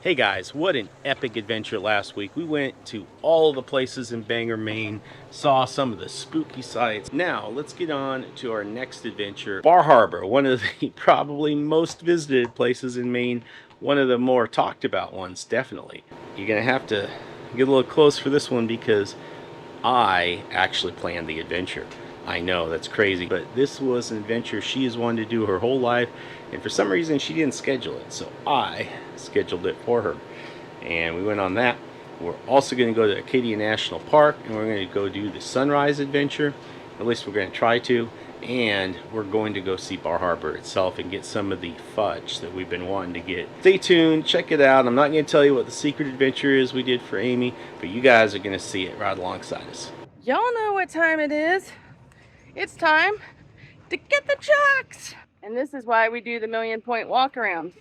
Hey guys, what an epic adventure last week. We went to all the places in Bangor, Maine, saw some of the spooky sights. Now, let's get on to our next adventure. Bar Harbor, one of the probably most visited places in Maine, one of the more talked about ones, definitely. You're gonna have to get a little close for this one because I actually planned the adventure. I know, that's crazy, but this was an adventure she has wanted to do her whole life, and for some reason she didn't schedule it, so I scheduled it for her, and we went on that. We're also going to go to Acadia National Park, and we're going to go do the sunrise adventure, at least we're going to try to, and we're going to go see Bar Harbor itself and get some of the fudge that we've been wanting to get. Stay tuned, check it out. I'm not going to tell you what the secret adventure is we did for Amy, but you guys are going to see it right alongside us. Y'all know what time it is. It's time to get the chocks. And this is why we do the 1,000,000 walk around.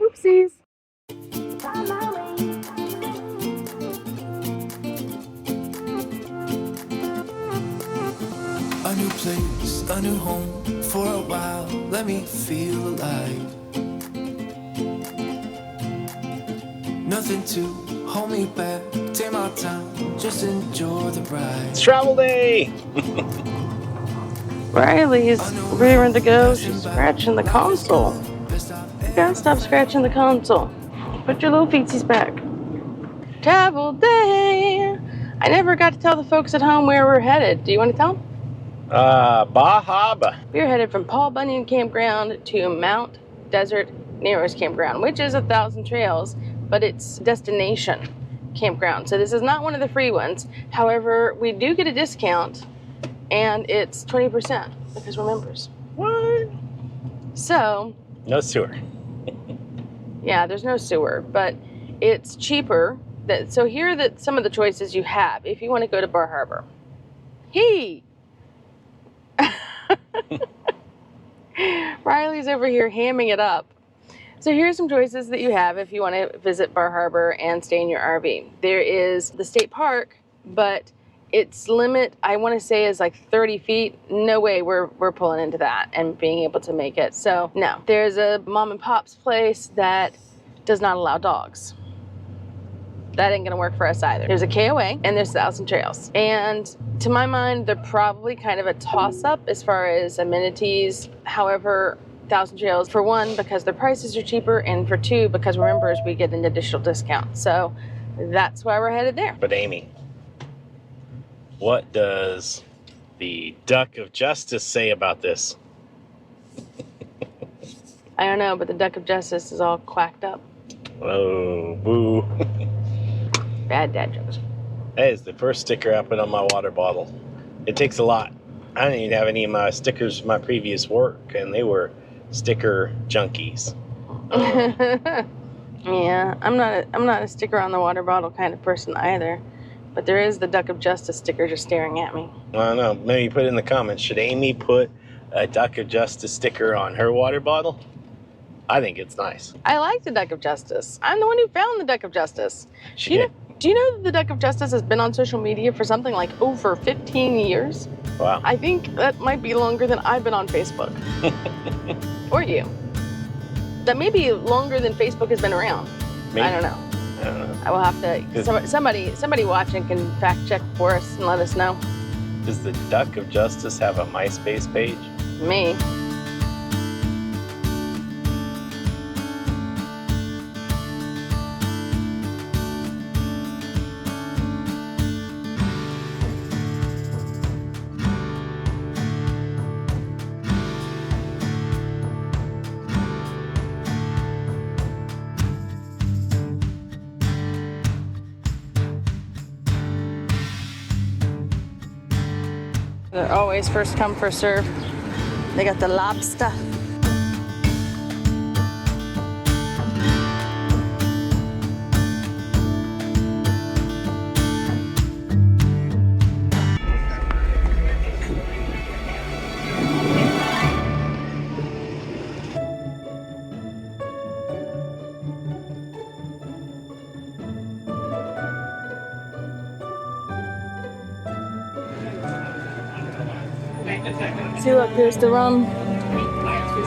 Oopsies. A new place, a new home, for a while, let me feel alive. Nothing to hold me back, take my time, just enjoy the ride. It's travel day! Riley's rearing to go. She's scratching the console. You gotta stop scratching the console. Put your little feetsies back. Travel day. I never got to tell the folks at home where we're headed. Do you want to tell them? Bar Harbor. We're headed from Paul Bunyan Campground to Mount Desert Narrows Campground, which is 1,000 trails, but it's destination campground. So this is not one of the free ones. However, we do get a discount, and it's 20% because we're members. What? So No sewer. yeah, there's no sewer, but it's cheaper. So here are some of the choices you have if you want to go to Bar Harbor. Riley's over here hamming it up. So here's some choices that you have if you want to visit Bar Harbor and stay in your RV. There is the state park, but its limit, I want to say, is like 30 feet. No way we're pulling into that and being able to make it. So no. There's a mom and pop's place that does not allow dogs. That ain't gonna work for us either. There's a KOA and there's 1,000 trails. And to my mind, they're probably kind of a toss-up as far as amenities. However, 1,000 trails, for one, because their prices are cheaper, and for two, because we're members, we get an additional discount. So that's why we're headed there. But Amy, what does the Duck of Justice say about this? I don't know, but the Duck of Justice is all quacked up. Oh, boo. Bad dad jokes. That is the first sticker I put on my water bottle. It takes a lot. I didn't even have any of my stickers from my previous work, and they were sticker junkies. Yeah, I'm not a sticker on the water bottle kind of person either. But there is the Duck of Justice sticker just staring at me. I don't know. Maybe put in the comments. Should Amy put a Duck of Justice sticker on her water bottle? I think it's nice. I like the Duck of Justice. I'm the one who found the Duck of Justice. Do you know that the Duck of Justice has been on social media for something like over 15 years? Wow. I think that might be longer than I've been on Facebook. Or you. That may be longer than Facebook has been around. Maybe. I don't know. I don't know. I will have to, somebody watching can fact check for us and let us know. Does the Duck of Justice have a MySpace page? Me. They're always first come, first serve. They got the lobster. See, look, there's the rum.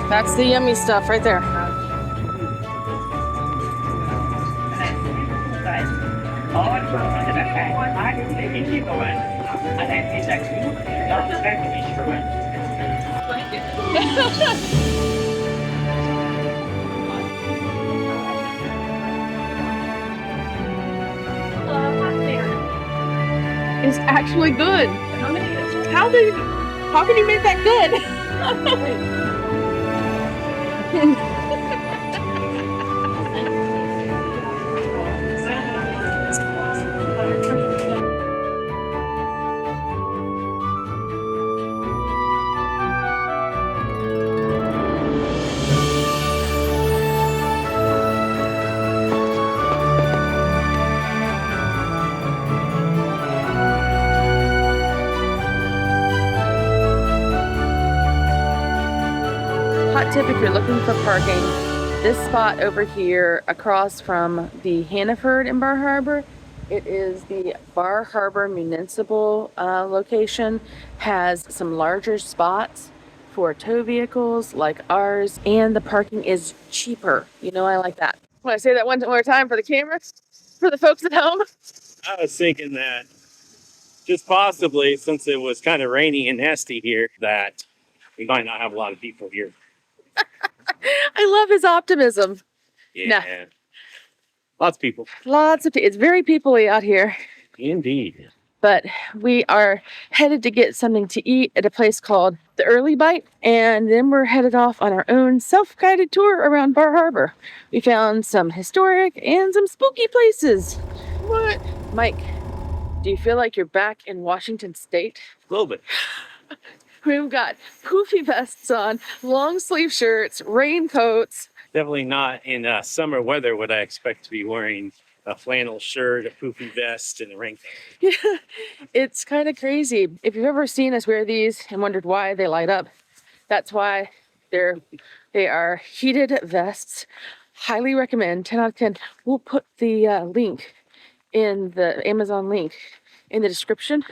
That's the yummy stuff right there. It's actually good. How can you make that good? Hot tip if you're looking for parking, this spot over here across from the Hannaford in Bar Harbor, it is the Bar Harbor Municipal location, has some larger spots for tow vehicles like ours, and the parking is cheaper. You know, I like that. Want to say that one more time for the camera, for the folks at home? I was thinking that just possibly, since it was kind of rainy and nasty here, that we might not have a lot of people here. I love his optimism. Yeah. Nah. Lots of people. Lots of, it's very people-y out here. Indeed. But we are headed to get something to eat at a place called The Early Bite, and then we're headed off on our own self-guided tour around Bar Harbor. We found some historic and some spooky places. What? Mike, do you feel like you're back in Washington State? A little bit. We've got poofy vests on, long sleeve shirts, raincoats. Definitely not in summer weather would I expect to be wearing a flannel shirt, a poofy vest, and a raincoat. Yeah, it's kind of crazy. If you've ever seen us wear these and wondered why they light up, that's why they are heated vests. Highly recommend. 10 out of 10. We'll put the link in the Amazon link in the description,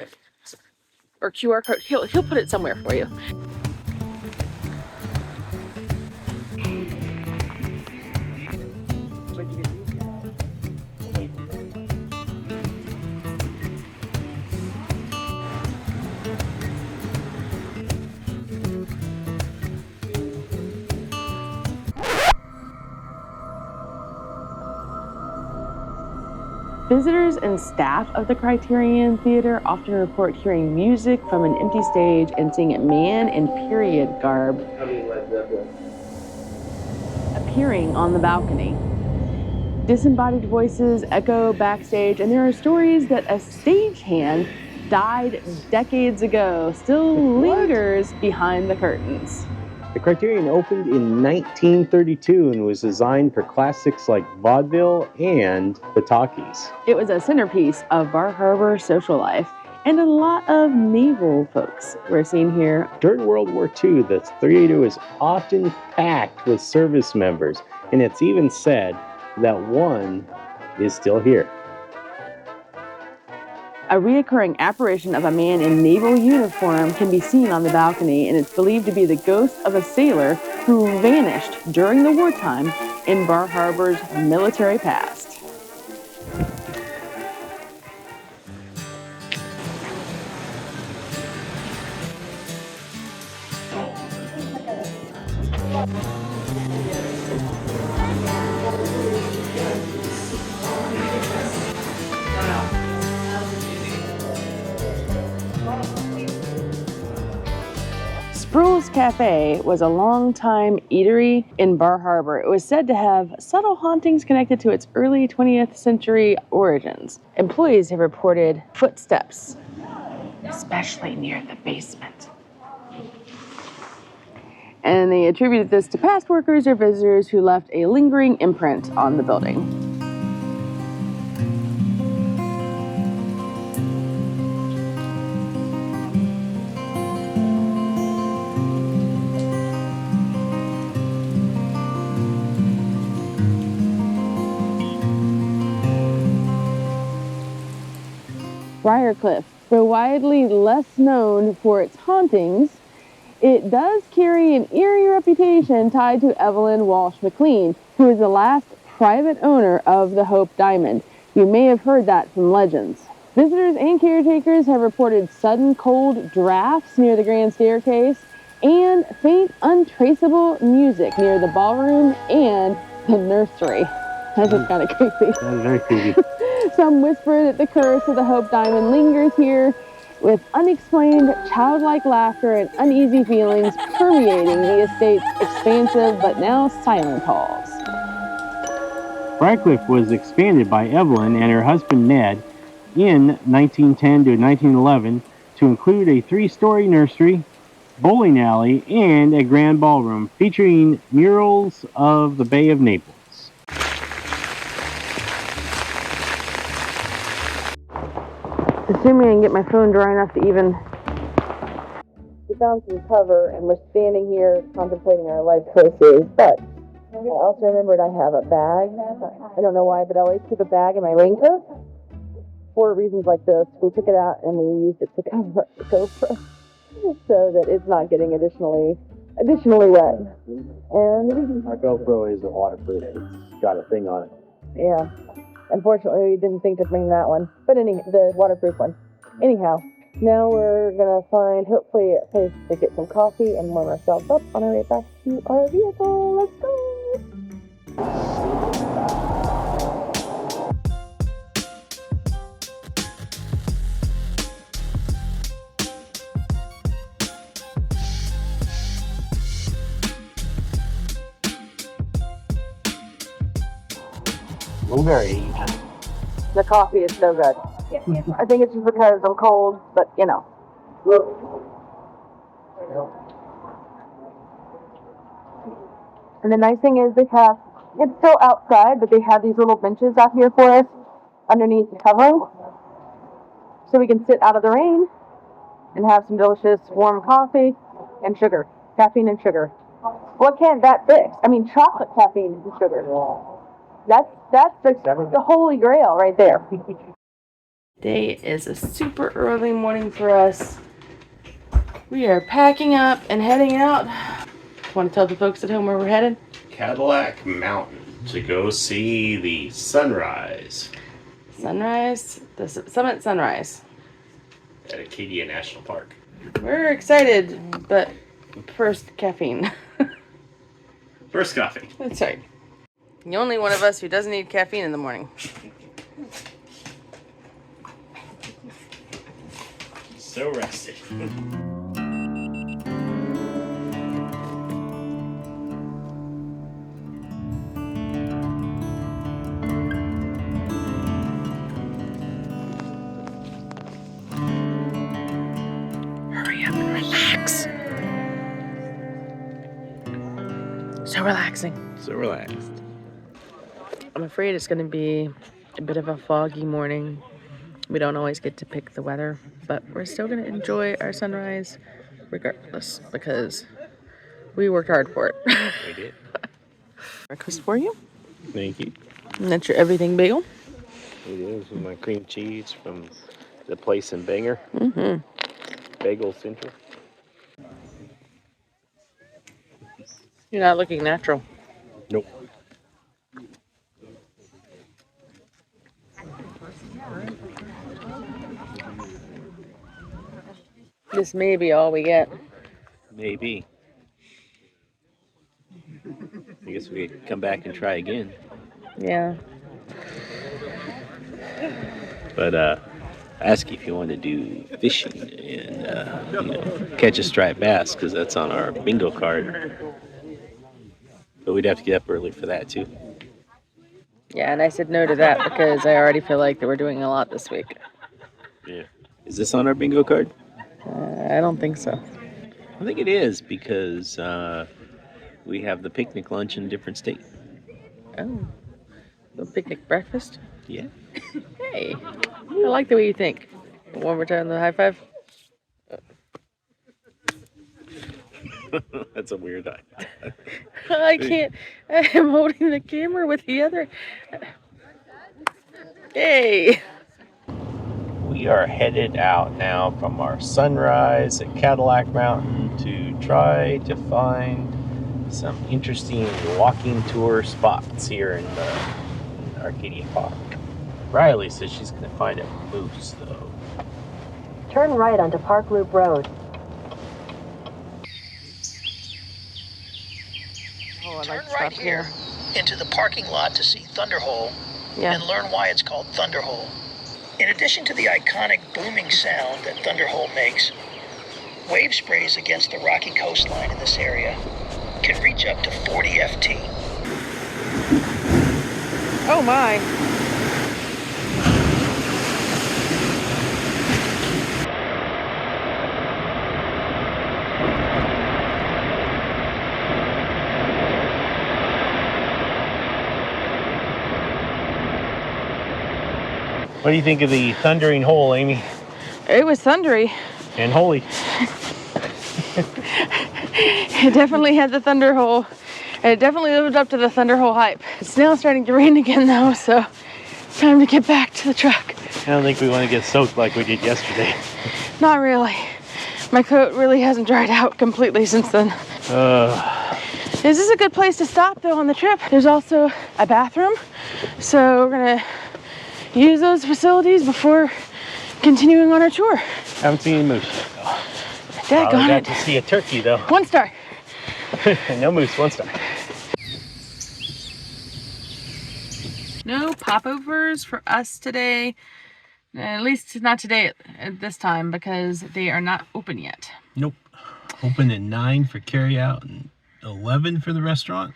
or QR code. He'll put it somewhere for you. Visitors and staff of the Criterion Theater often report hearing music from an empty stage and seeing a man in period garb appearing on the balcony. Disembodied voices echo backstage, and there are stories that a stagehand died decades ago still lingers behind the curtains. The Criterion opened in 1932 and was designed for classics like vaudeville and the talkies. It was a centerpiece of Bar Harbor social life, and a lot of naval folks were seen here. During World War II, the theater was often packed with service members, and it's even said that one is still here. A reoccurring apparition of a man in naval uniform can be seen on the balcony, and it's believed to be the ghost of a sailor who vanished during the wartime in Bar Harbor's military past. Sproul's Cafe was a long-time eatery in Bar Harbor. It was said to have subtle hauntings connected to its early 20th century origins. Employees have reported footsteps, especially near the basement. And they attributed this to past workers or visitors who left a lingering imprint on the building. Briarcliff, though widely less known for its hauntings, It does carry an eerie reputation tied to Evelyn Walsh McLean, who is the last private owner of the Hope Diamond. You may have heard that from legends. Visitors and caretakers have reported sudden cold drafts near the grand staircase and faint, untraceable music near the ballroom and the nursery. That's just kind of creepy. That is very creepy. Some whisper that the curse of the Hope Diamond lingers here, with unexplained childlike laughter and uneasy feelings permeating the estate's expansive but now silent halls. Brinkley was expanded by Evelyn and her husband Ned in 1910 to 1911 to include a 3-story nursery, bowling alley, and a grand ballroom featuring murals of the Bay of Naples. Assuming I can get my phone dry enough to even... We found some cover and we're standing here contemplating our life choices, but I also remembered I have a bag. I don't know why, but I always keep a bag in my raincoat for reasons like this. We took it out and we used it to cover the GoPro so that it's not getting additionally wet. And Our GoPro is waterproof. It's got a thing on it. yeah, unfortunately we didn't think to bring that one, but the waterproof one. Anyhow, now we're gonna find hopefully a place to get some coffee and warm ourselves up on our way back to our vehicle. Let's go! Blueberry. The coffee is so good. I think it's just because I'm cold, but you know. And the nice thing is it's still outside, but they have these little benches out here for us underneath the covering. So we can sit out of the rain and have some delicious warm coffee and sugar. Caffeine and sugar. What can't that fix? I mean, chocolate, caffeine, and sugar. That's the holy grail right there. Today is a super early morning for us. We are packing up and heading out. Want to tell the folks at home where we're headed? Cadillac Mountain to go see the sunrise. Sunrise? The summit sunrise. At Acadia National Park. We're excited, but first caffeine. First coffee. That's right. The only one of us who doesn't need caffeine in the morning. So rested. Hurry up and relax. So relaxing. So relaxed. I'm afraid it's going to be a bit of a foggy morning. We don't always get to pick the weather, but we're still going to enjoy our sunrise regardless because we worked hard for it. We did. Breakfast for you. Thank you. And that's your everything bagel. It is with my cream cheese from the place in Bangor. Mm-hmm. Bagel Central. You're not looking natural. Nope. This may be all we get. Maybe. I guess we could come back and try again. Yeah. But ask if you want to do fishing and catch a striped bass, because that's on our bingo card. But we'd have to get up early for that too. Yeah, and I said no to that because I already feel like that we're doing a lot this week. Yeah. Is this on our bingo card? I don't think so. I think it is because we have the picnic lunch in a different state. Oh. The picnic breakfast? Yeah. Hey. I like the way you think. One more time, the high five. That's a weird idea. I can't. I am holding the camera with the other. Hey. We we are headed out now from our sunrise at Cadillac Mountain to try to find some interesting walking tour spots here in Arcadia Park. Riley says she's going to find a moose, though. Turn right onto Park Loop Road. Oh, I Turn like right stuff here into the parking lot to see Thunderhole and learn why it's called Thunderhole. In addition to the iconic booming sound that Thunderhole makes, wave sprays against the rocky coastline in this area can reach up to 40 FT. Oh my. What do you think of the thundering hole, Amy? It was thundery. And holy. It definitely had the thunder hole. And it definitely lived up to the thunder hole hype. It's now starting to rain again though, so it's time to get back to the truck. I don't think we want to get soaked like we did yesterday. Not really. My coat really hasn't dried out completely since then. This is a good place to stop though on the trip. There's also a bathroom, so we're gonna use those facilities before continuing on our tour. Haven't seen any moose yet, though. Daggone got it. to see a turkey, though. 1 star. No moose, 1 star. No popovers for us today. At least not today at this time because they are not open yet. Nope. Open at 9 for carryout and 11 for the restaurant.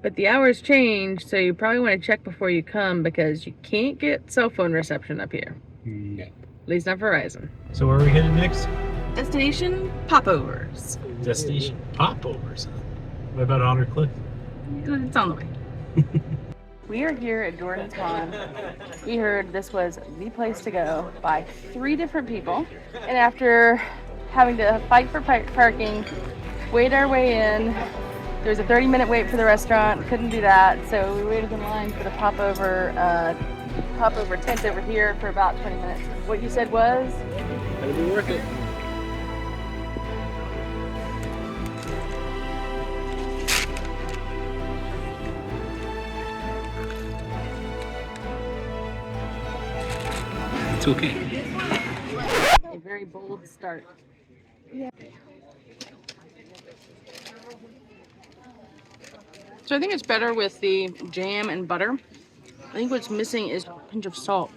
But the hours change, so you probably want to check before you come because you can't get cell phone reception up here. No. At least not Verizon. So where are we headed next? Destination Popovers. Destination Popovers. What about Otter Cliff? It's on the way. We are here at Jordan's Pond. We heard this was the place to go by 3 different people. And after having to fight for parking, wait our way in, there was a 30-minute wait for the restaurant. Couldn't do that, so we waited in line for the popover tent over here for about 20 minutes. What you said was? It'll be worth it. It's okay. A very bold start. So I think it's better with the jam and butter. I think what's missing is a pinch of salt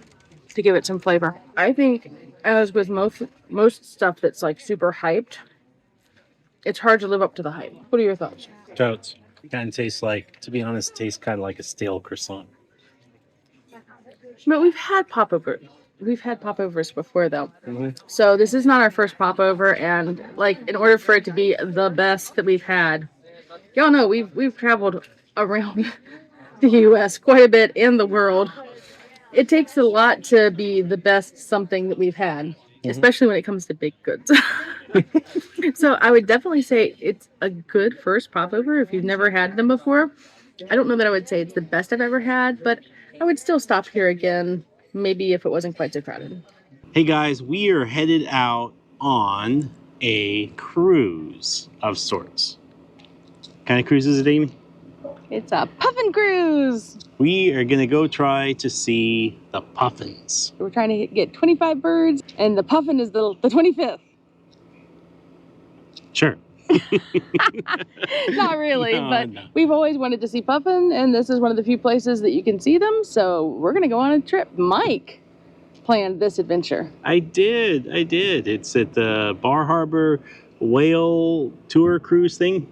to give it some flavor. I think, as with most stuff that's like super hyped, it's hard to live up to the hype. What are your thoughts? Totes. Kind of tastes like, to be honest, tastes kind of like a stale croissant. But we've had popovers. We've had popovers before though. So this is not our first popover, and like in order for it to be the best that we've had, y'all know we've traveled around the US quite a bit and the world. It takes a lot to be the best something that we've had, especially when it comes to baked goods. So I would definitely say it's a good first popover if you've never had them before. I don't know that I would say it's the best I've ever had, but I would still stop here again, maybe if it wasn't quite so crowded. Hey guys, we are headed out on a cruise of sorts. What kind of cruise is it, Amy? It's a Puffin cruise. We are going to go try to see the Puffins. We're trying to get 25 birds, and the Puffin is the 25th. Sure. Not really, No, but no. we've always wanted to see Puffin, and this is one of the few places that you can see them, so we're going to go on a trip. Mike planned this adventure. I did. It's at the Bar Harbor Whale Tour Cruise thing.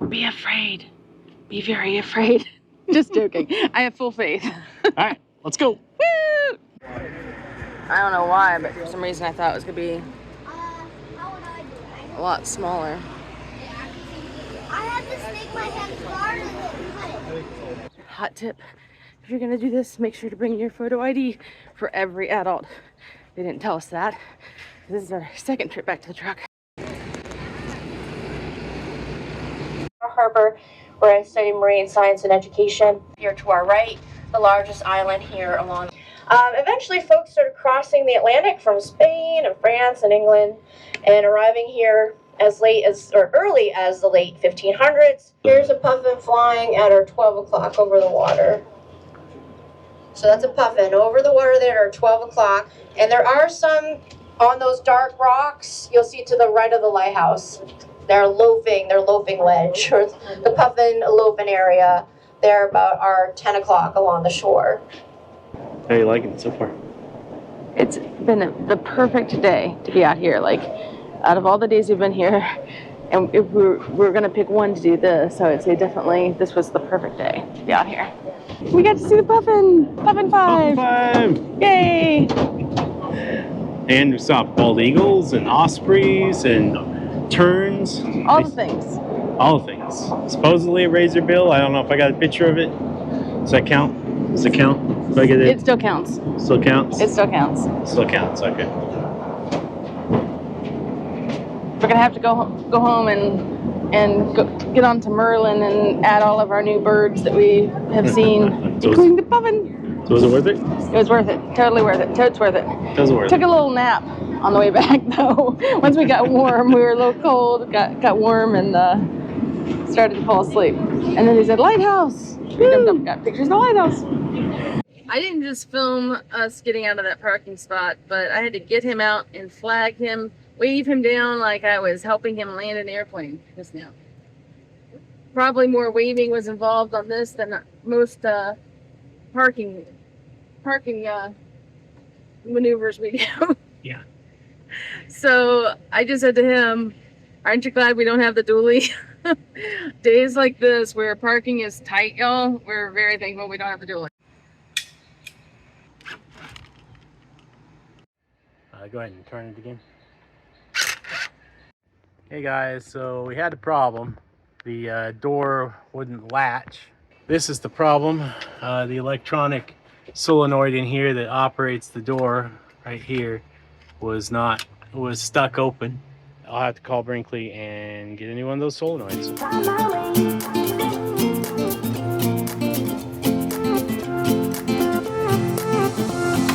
Be afraid. Be very afraid. Just joking. I have full faith. All right, let's go. Woo! I don't know why, but for some reason I thought it was going to be a lot smaller. I had to stick my hand farther. Hot tip, if you're gonna do this, make sure to bring your photo ID for every adult. They didn't tell us that. This is our second trip back to the truck. Harbor, where I study marine science and education. Here to our right, the largest island here along. Eventually, folks started crossing the Atlantic from Spain and France and England and arriving here as late as, or early as the late 1500s. Here's a puffin flying at our 12 o'clock over the water. So that's a puffin over the water there at 12 o'clock. And there are some on those dark rocks you'll see to the right of the lighthouse. They're loafing ledge, or the puffin loafing area. They're about our 10 o'clock along the shore. How are you liking it so far? It's been the perfect day to be out here. Like, out of all the days we've been here, and if we're going to pick one to do this, so I'd say definitely this was the perfect day to be out here. We got to see the Puffin! Puffin 5! Puffin 5! Yay! And we saw bald eagles and ospreys and terns. All the things. All the things. Supposedly a razorbill. I don't know if I got a picture of it. Does that count? Does it count? If I get it? It still counts. Still counts? It still counts. Still counts, okay. We're gonna have to go home and go, get on to Merlin and add all of our new birds that we have seen, including the puffin. So was it worth it? It was worth it. Totally worth it. Totes worth it. Totally worth it. Took a little nap on the way back though. Once we got warm, we were a little cold. Got warm and started to fall asleep. And then he said, "Lighthouse." We jumped up and got pictures of the lighthouse. I didn't just film us getting out of that parking spot, but I had to get him out and flag him, wave him down like I was helping him land an airplane just now. Probably more waving was involved on this than most parking maneuvers we do. Yeah. So I just said to him, "Aren't you glad we don't have the dually?" Days like this where parking is tight, y'all, we're very thankful we don't have the dually. Go ahead and turn it again. Hey guys, so we had a problem. The door wouldn't latch. This is the problem. The electronic solenoid in here that operates the door right here was stuck open. I'll have to call Brinkley and get a new one of those solenoids.